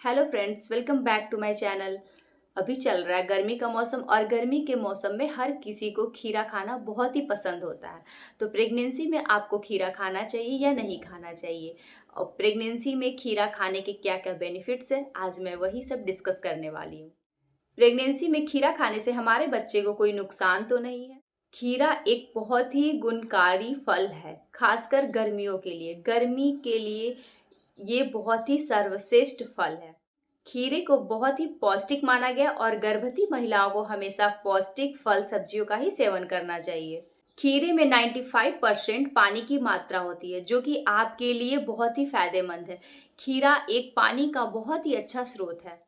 Hello friends, welcome back to my channel. अभी चल रहा है गर्मी का मौसम और गर्मी के मौसम में हर किसी को खीरा खाना बहुत ही पसंद होता है। तो प्रेगनेंसी में आपको खीरा खाना चाहिए या नहीं खाना चाहिए, और प्रेगनेंसी में खीरा खाने के क्या क्या बेनिफिट्स है, आज मैं वही सब डिस्कस करने वाली हूँ। प्रेगनेंसी में खीरा खाने से हमारे बच्चे को कोई नुकसान तो नहीं है। खीरा एक बहुत ही गुणकारी फल है, खासकर गर्मियों के लिए। गर्मी के लिए ये बहुत ही सर्वश्रेष्ठ फल है। खीरे को बहुत ही पौष्टिक माना गया और गर्भवती महिलाओं को हमेशा पौष्टिक फल सब्जियों का ही सेवन करना चाहिए। खीरे में 95% पानी की मात्रा होती है, जो कि आपके लिए बहुत ही फायदेमंद है। खीरा एक पानी का बहुत ही अच्छा स्रोत है।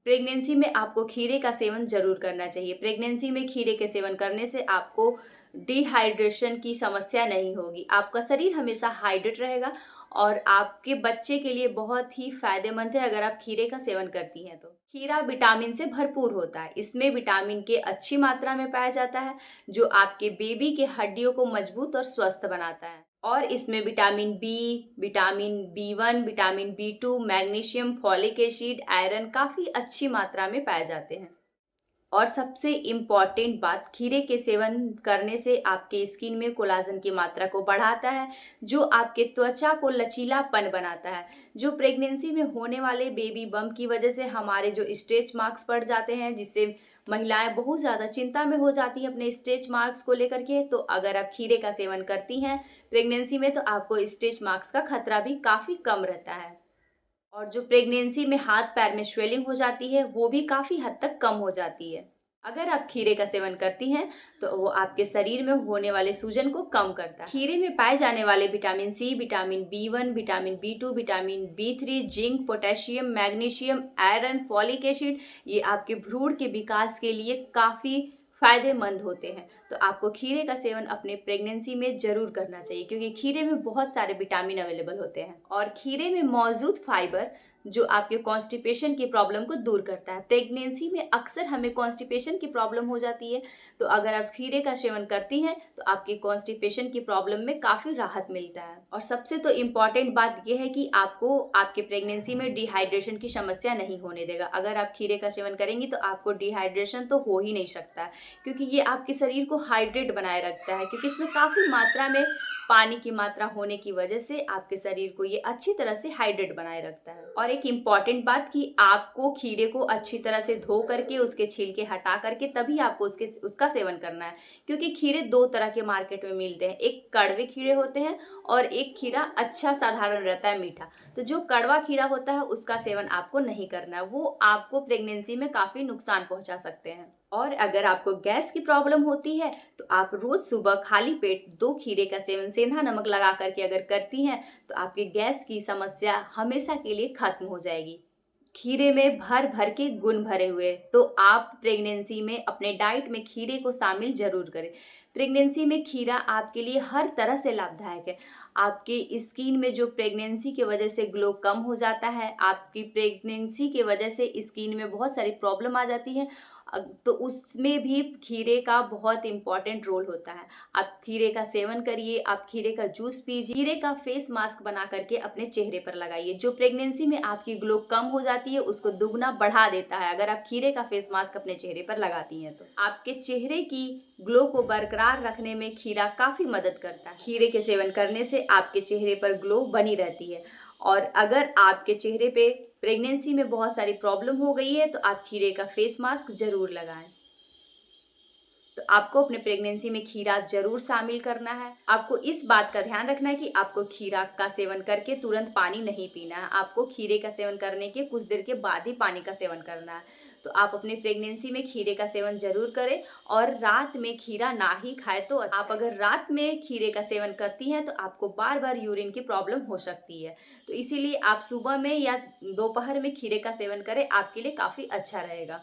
प्रेगनेंसी में आपको खीरे का सेवन जरूर करना चाहिए। प्रेगनेंसी में खीरे के सेवन करने से आपको डिहाइड्रेशन की समस्या नहीं होगी। आपका शरीर हमेशा हाइड्रेट रहेगा और आपके बच्चे के लिए बहुत ही फायदेमंद है अगर आप खीरे का सेवन करती हैं तो। खीरा विटामिन से भरपूर होता है। इसमें विटामिन के अच्छी मात्रा में पाया जाता है, जो आपके बेबी के हड्डियों को मजबूत और स्वस्थ बनाता है। और इसमें vitamin B, vitamin B 1, vitamin B 2, magnesium, folic acid, iron काफ़ी अच्छी मात्रा में पाए जाते हैं। और सबसे इम्पॉर्टेंट बात, खीरे के सेवन करने से आपके स्किन में कोलाजन की मात्रा को बढ़ाता है, जो आपके त्वचा को लचीलापन बनाता है। जो प्रेगनेंसी में होने वाले बेबी बम्प की वजह से हमारे जो स्ट्रेच मार्क्स पड़ जाते हैं, जिससे महिलाएं बहुत ज़्यादा चिंता में हो जाती हैं अपने स्ट्रेच मार्क्स को लेकर के, तो अगर आप खीरे का सेवन करती हैं प्रेगनेंसी में तो आपको स्ट्रेच मार्क्स का खतरा भी काफ़ी कम रहता है। और जो प्रेगनेंसी में हाथ पैर में स्वेलिंग हो जाती है वो भी काफ़ी हद तक कम हो जाती है। अगर आप खीरे का सेवन करती हैं तो वो आपके शरीर में होने वाले सूजन को कम करता है। खीरे में पाए जाने वाले vitamin C, vitamin B 1, vitamin B 2, vitamin B 3, zinc, potassium, magnesium, iron, folic acid, ये आपके भ्रूण के विकास के लिए काफ़ी फायदेमंद होते हैं। तो आपको खीरे का सेवन अपने प्रेगनेंसी में ज़रूर करना चाहिए, क्योंकि खीरे में बहुत सारे विटामिन अवेलेबल होते हैं। और खीरे में मौजूद फाइबर जो आपके कॉन्स्टिपेशन की प्रॉब्लम को दूर करता है। प्रेगनेंसी में अक्सर हमें कॉन्स्टिपेशन की प्रॉब्लम हो जाती है, तो अगर आप खीरे का सेवन करती हैं तो आपकी कॉन्स्टिपेशन की प्रॉब्लम में काफ़ी राहत मिलता है। और सबसे तो इम्पॉर्टेंट बात यह है कि आपको आपके प्रेगनेंसी में डिहाइड्रेशन की समस्या नहीं होने देगा। अगर आप खीरे का सेवन करेंगी तो आपको डिहाइड्रेशन तो हो ही नहीं सकता, क्योंकि ये आपके शरीर को हाइड्रेट बनाए रखता है, क्योंकि इसमें काफ़ी मात्रा में पानी की मात्रा होने की वजह से आपके शरीर को ये अच्छी तरह से हाइड्रेट बनाए रखता है। और एक इम्पॉर्टेंट बात कि आपको खीरे को अच्छी तरह से धो करके उसके छिलके हटा करके तभी आपको उसका सेवन करना है, क्योंकि खीरे दो तरह के मार्केट में मिलते हैं। एक कड़वे खीरे होते हैं और एक खीरा अच्छा साधारण रहता है, मीठा। तो जो कड़वा खीरा होता है उसका सेवन आपको नहीं करना है, वो आपको प्रेगनेंसी में काफ़ी नुकसान पहुंचा सकते हैं। और अगर आपको गैस की प्रॉब्लम होती है तो आप रोज सुबह खाली पेट 2 खीरे का सेवन सेंधा नमक लगा करके अगर करती हैं तो आपकी गैस की समस्या हमेशा के लिए खत्म हो जाएगी। खीरे में भर भर के गुण भरे हुए, तो आप प्रेगनेंसी में अपने डाइट में खीरे को शामिल जरूर करें। प्रेगनेंसी में खीरा आपके लिए हर तरह से लाभदायक है। आपके स्किन में जो प्रेगनेंसी की वजह से ग्लो कम हो जाता है, आपकी प्रेगनेंसी की वजह से स्किन में बहुत सारी प्रॉब्लम आ जाती है, तो उसमें भी खीरे का बहुत इम्पॉर्टेंट रोल होता है। आप खीरे का सेवन करिए, आप खीरे का जूस पीजिए, खीरे का फेस मास्क बना करके अपने चेहरे पर लगाइए। जो प्रेगनेंसी में आपकी ग्लो कम हो जाती है उसको दुगना बढ़ा देता है अगर आप खीरे का फेस मास्क अपने चेहरे पर लगाती हैं तो। आपके चेहरे की ग्लो को बरकरार रखने में खीरा काफ़ी मदद करता है। खीरे के सेवन करने से आपके चेहरे पर ग्लो बनी रहती है। और अगर आपके चेहरे पे प्रेगनेंसी में बहुत सारी प्रॉब्लम हो गई है तो आप खीरे का फेस मास्क जरूर लगाएं। तो आपको अपने प्रेगनेंसी में खीरा जरूर शामिल करना है। आपको इस बात का ध्यान रखना है कि आपको खीरा का सेवन करके तुरंत पानी नहीं पीना है। आपको खीरे का सेवन करने के कुछ देर के बाद ही पानी का सेवन करना है। तो आप अपनी प्रेगनेंसी में खीरे का सेवन जरूर करें, और रात में खीरा ना ही खाए तो अच्छा। आप अगर रात में खीरे का सेवन करती हैं तो आपको बार बार यूरिन की प्रॉब्लम हो सकती है। तो इसीलिए आप सुबह में या दोपहर में खीरे का सेवन करें, आपके लिए काफ़ी अच्छा रहेगा।